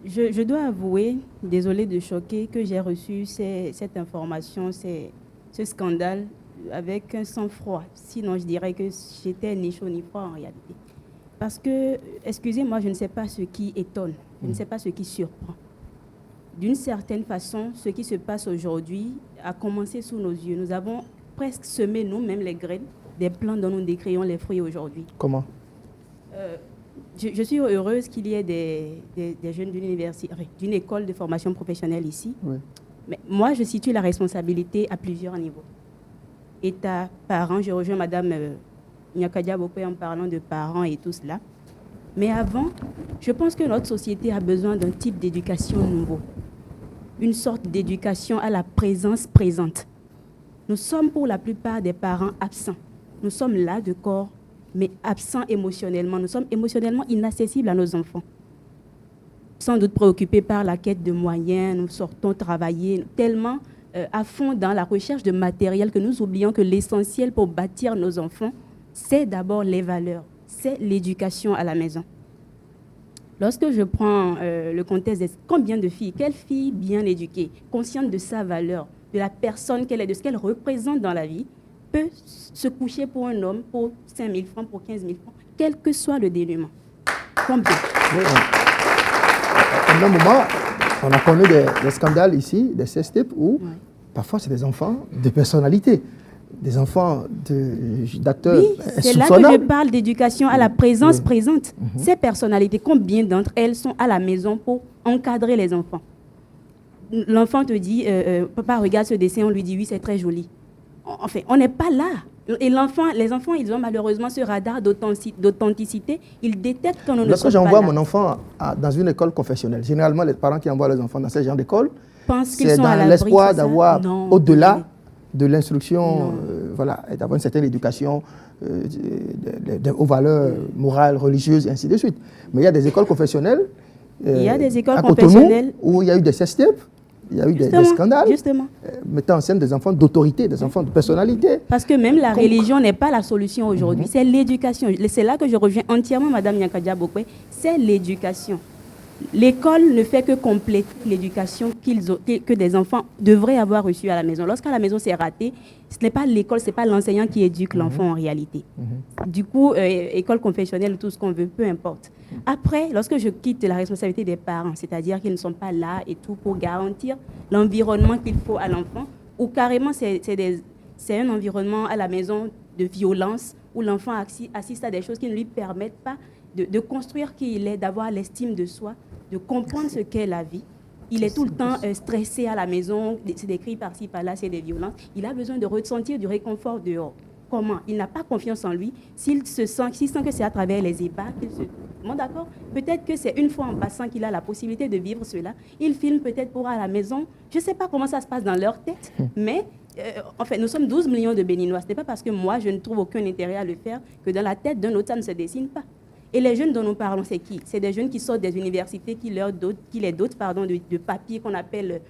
Je dois avouer, désolée de choquer, que j'ai reçu cette information, ce scandale avec un sang-froid. Sinon, je dirais que j'étais ni chaud ni froid en réalité. Parce que, excusez-moi, je ne sais pas ce qui étonne, je ne sais pas ce qui surprend. D'une certaine façon, ce qui se passe aujourd'hui a commencé sous nos yeux. Nous avons presque semé nous-mêmes les graines des plants dont nous décrions les fruits aujourd'hui. Comment? Je suis heureuse qu'il y ait des jeunes d'une école de formation professionnelle ici. Oui. Mais moi, je situe la responsabilité à plusieurs niveaux. État, parents, je rejoins Madame Nyakadia Bokwe en parlant de parents et tout cela. Mais avant, je pense que notre société a besoin d'un type d'éducation nouveau. Une sorte d'éducation à la présence présente. Nous sommes pour la plupart des parents absents. Nous sommes là de corps, mais absents émotionnellement. Nous sommes émotionnellement inaccessibles à nos enfants. Sans doute préoccupés par la quête de moyens, nous sortons travailler tellement à fond dans la recherche de matériel que nous oublions que l'essentiel pour bâtir nos enfants, c'est d'abord les valeurs, c'est l'éducation à la maison. Lorsque je prends le contexte de combien de filles, quelle fille bien éduquée, consciente de sa valeur, de la personne qu'elle est, de ce qu'elle représente dans la vie, peut se coucher pour un homme pour 5 000 francs, pour 15 000 francs, quel que soit le dénouement. Combien? Oui, à un moment, on a connu des scandales ici, des sextapes, où parfois c'est des enfants de personnalité, des enfants d'acteurs oui, c'est là que je parle d'éducation à la présence présente. Ces personnalités, combien d'entre elles sont à la maison pour encadrer les enfants? L'enfant te dit, papa regarde ce dessin, on lui dit oui, c'est très joli. Enfin, on n'est pas là. Et les enfants, ils ont malheureusement ce radar d'authenticité. Ils détectent quand on ne sommes pas là. Lorsque j'envoie mon enfant dans une école confessionnelle, généralement, les parents qui envoient leurs enfants dans ce genre d'école, c'est dans l'espoir d'avoir, au-delà de l'instruction, voilà, et d'avoir une certaine éducation aux valeurs morales, religieuses, et ainsi de suite. Mais il y a des écoles confessionnelles, il y a des écoles à Cotonou, confessionnelles où il y a eu des sextapes, il y a eu des scandales, mettant en scène des enfants d'autorité, des enfants de personnalité. Parce que même la religion n'est pas la solution aujourd'hui, c'est l'éducation. C'est là que je reviens entièrement, Madame Nyakadia Bokwe, c'est l'éducation. L'école ne fait que compléter l'éducation que des enfants devraient avoir reçue à la maison. Lorsqu'à la maison c'est raté, ce n'est pas l'école, ce n'est pas l'enseignant qui éduque l'enfant en réalité. Du coup, école confessionnelle, tout ce qu'on veut, peu importe. Après, lorsque je quitte la responsabilité des parents, c'est-à-dire qu'ils ne sont pas là et tout pour garantir l'environnement qu'il faut à l'enfant, ou carrément c'est un environnement à la maison de violence où l'enfant assiste à des choses qui ne lui permettent pas de construire qui il est, d'avoir l'estime de soi, de comprendre ce qu'est la vie. Il est tout le temps stressé à la maison, c'est des cris par-ci, par-là, c'est des violences. Il a besoin de ressentir du réconfort dehors. Comment? Il n'a pas confiance en lui. S'il sent que c'est à travers les EHPAD qu'il se... Bon, d'accord? Peut-être que c'est une fois en passant qu'il a la possibilité de vivre cela. Il filme peut-être pour à la maison. Je ne sais pas comment ça se passe dans leur tête, mais en fait, nous sommes 12 millions de Béninois. Ce n'est pas parce que moi, je ne trouve aucun intérêt à le faire que dans la tête d'un autre, ça ne se dessine pas. Et les jeunes dont nous parlons, c'est qui? C'est des jeunes qui sortent des universités, qui les dotent de papiers qu'on appelle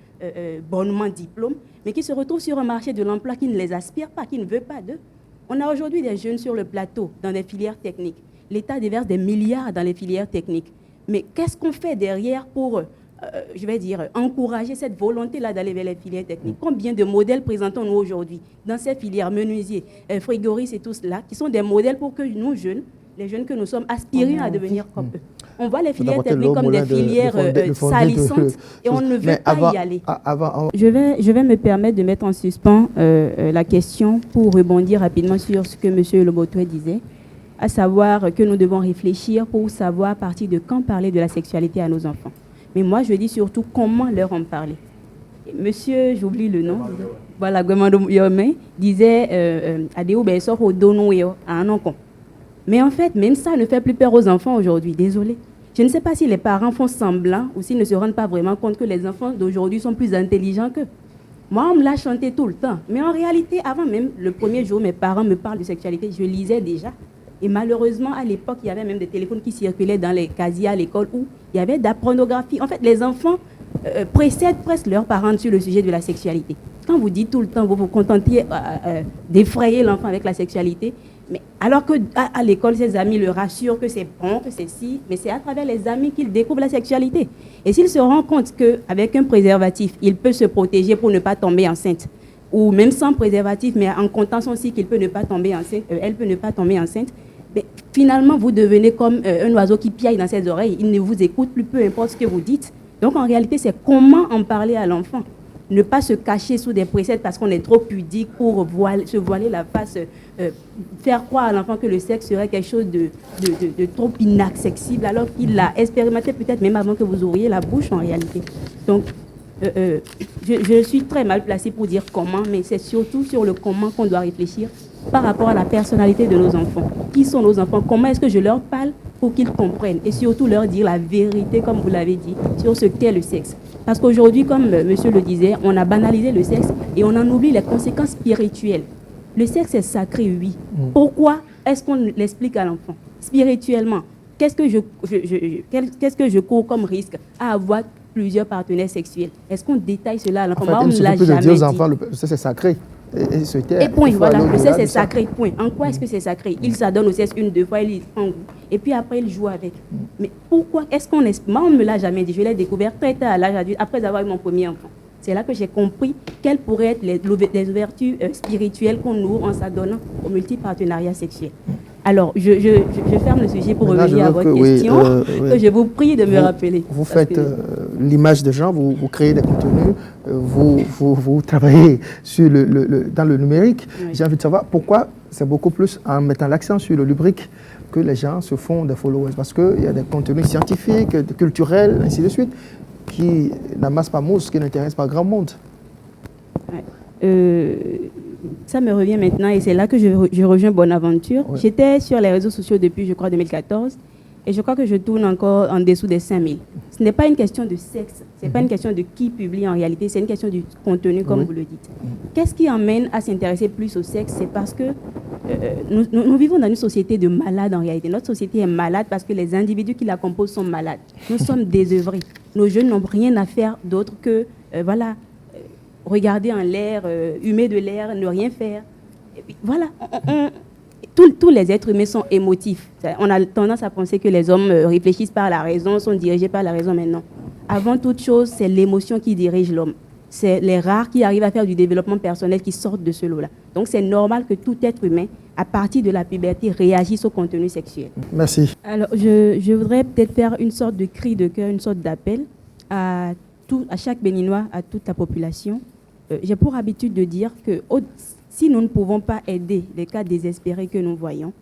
bonnement diplôme, mais qui se retrouvent sur un marché de l'emploi qui ne les aspire pas, qui ne veut pas d'eux. On a aujourd'hui des jeunes sur le plateau, dans des filières techniques. L'État déverse des milliards dans les filières techniques. Mais qu'est-ce qu'on fait derrière pour, encourager cette volonté-là d'aller vers les filières techniques? Combien de modèles présentons-nous aujourd'hui dans ces filières, menuisiers, frigoristes et tout cela, qui sont des modèles pour que nous, jeunes, les jeunes que nous sommes, aspirons à devenir comme eux. On voit les filières techniques comme des filières salissantes et on ne veut pas y aller. Je vais me permettre de mettre en suspens la question pour rebondir rapidement sur ce que M. Lobotwe disait, à savoir que nous devons réfléchir pour savoir à partir de quand parler de la sexualité à nos enfants. Mais moi, je dis surtout comment leur en parler. Monsieur, j'oublie le nom, voilà, Gwemando Yome, disait Adéo Bessor au Donoéo à un enfant. Mais en fait, même ça ne fait plus peur aux enfants aujourd'hui, désolé. Je ne sais pas si les parents font semblant ou s'ils ne se rendent pas vraiment compte que les enfants d'aujourd'hui sont plus intelligents qu'eux. Moi, on me l'a chanté tout le temps. Mais en réalité, avant même, le premier jour, mes parents me parlent de sexualité, je lisais déjà. Et malheureusement, à l'époque, il y avait même des téléphones qui circulaient dans les casiers à l'école où il y avait de la pornographie. En fait, les enfants précèdent presque leurs parents sur le sujet de la sexualité. Quand vous dites tout le temps, vous vous contentiez d'effrayer l'enfant avec la sexualité, Mais alors qu'à l'école, ses amis le rassurent que c'est bon, que c'est si, mais c'est à travers les amis qu'il découvre la sexualité. Et s'il se rend compte qu'avec un préservatif, il peut se protéger pour ne pas tomber enceinte, ou même sans préservatif, mais en comptant aussi qu'il peut ne pas tomber enceinte, elle peut ne pas tomber enceinte, mais finalement, vous devenez comme un oiseau qui piaille dans ses oreilles. Il ne vous écoute plus, peu importe ce que vous dites. Donc, en réalité, c'est comment en parler à l'enfant. Ne pas se cacher sous des préceptes parce qu'on est trop pudique pour se voiler la face, faire croire à l'enfant que le sexe serait quelque chose de trop inaccessible, alors qu'il l'a expérimenté peut-être même avant que vous ouvriez la bouche en réalité. Donc, je suis très mal placée pour dire comment, mais c'est surtout sur le comment qu'on doit réfléchir par rapport à la personnalité de nos enfants. Qui sont nos enfants? Comment est-ce que je leur parle pour qu'ils comprennent? Et surtout leur dire la vérité, comme vous l'avez dit, sur ce qu'est le sexe. Parce qu'aujourd'hui, comme monsieur le disait, on a banalisé le sexe et on en oublie les conséquences spirituelles. Le sexe est sacré, oui. Pourquoi est-ce qu'on l'explique à l'enfant? Spirituellement, qu'est-ce que je cours comme risque à avoir plusieurs partenaires sexuels? Est-ce qu'on détaille cela à l'enfant? En fait, on ne l'a jamais dit. Aux enfants, le sexe est sacré. Et point, voilà, le sexe est sacré, point. En quoi est-ce que c'est sacré? Il s'adonne au sexe une, deux fois, il prend goût. Et puis après, il joue avec. Mais pourquoi est-ce qu'on est... Moi, on ne me l'a jamais dit. Je l'ai découvert très tard à l'âge adulte, après avoir eu mon premier enfant. C'est là que j'ai compris quelles pourraient être les ouvertures spirituelles qu'on ouvre en s'adonnant au multipartenariat sexuel. Alors, je ferme le sujet pour revenir à votre question, que je vous prie de me rappeler. Vous faites l'image des gens, vous créez des contenus, vous travaillez sur dans le numérique. Oui. J'ai envie de savoir pourquoi c'est beaucoup plus en mettant l'accent sur le lubrique que les gens se font des followers. Parce qu'il y a des contenus scientifiques, culturels, ainsi de suite, qui n'amassent pas mousse, qui n'intéressent pas grand monde. Ouais. Ça me revient maintenant et c'est là que je rejoins Bonaventure. Oui. J'étais sur les réseaux sociaux depuis, je crois, 2014 et je crois que je tourne encore en dessous des 5000. Ce n'est pas une question de sexe, ce n'est pas une question de qui publie en réalité, c'est une question du contenu, comme vous le dites. Qu'est-ce qui emmène à s'intéresser plus au sexe? C'est parce que nous vivons dans une société de malades en réalité. Notre société est malade parce que les individus qui la composent sont malades. Nous sommes désœuvrés. Nos jeunes n'ont rien à faire d'autre que, regarder en l'air, humer de l'air, ne rien faire. Et puis, voilà, tous les êtres humains sont émotifs. On a tendance à penser que les hommes réfléchissent par la raison, sont dirigés par la raison, mais non. Avant toute chose, c'est l'émotion qui dirige l'homme. C'est les rares qui arrivent à faire du développement personnel qui sortent de ce lot-là. Donc c'est normal que tout être humain, à partir de la puberté, réagisse au contenu sexuel. Merci. Alors, je voudrais peut-être faire une sorte de cri de cœur, une sorte d'appel à chaque Béninois, à toute la population. J'ai pour habitude de dire que si nous ne pouvons pas aider les cas désespérés que nous voyons,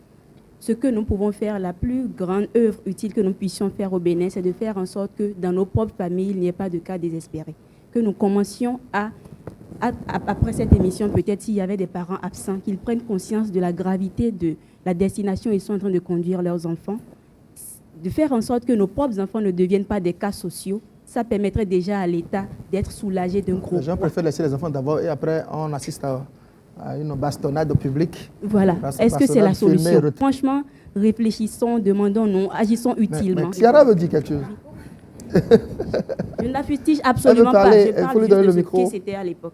ce que nous pouvons faire, la plus grande œuvre utile que nous puissions faire au Bénin, c'est de faire en sorte que dans nos propres familles, il n'y ait pas de cas désespérés. Que nous commencions après cette émission, peut-être s'il y avait des parents absents, qu'ils prennent conscience de la gravité de la destination où ils sont en train de conduire leurs enfants, de faire en sorte que nos propres enfants ne deviennent pas des cas sociaux. Ça permettrait déjà à l'État d'être soulagé d'un gros. Les gens préfèrent laisser les enfants d'abord et après on assiste à une bastonnade au public. Voilà. Est-ce que c'est la solution? Franchement, réfléchissons, demandons-nous, agissons utilement. Mais Tiara veut dire quelque chose. Je ne la fustige absolument pas. Je parle juste de ce que c'était à l'époque.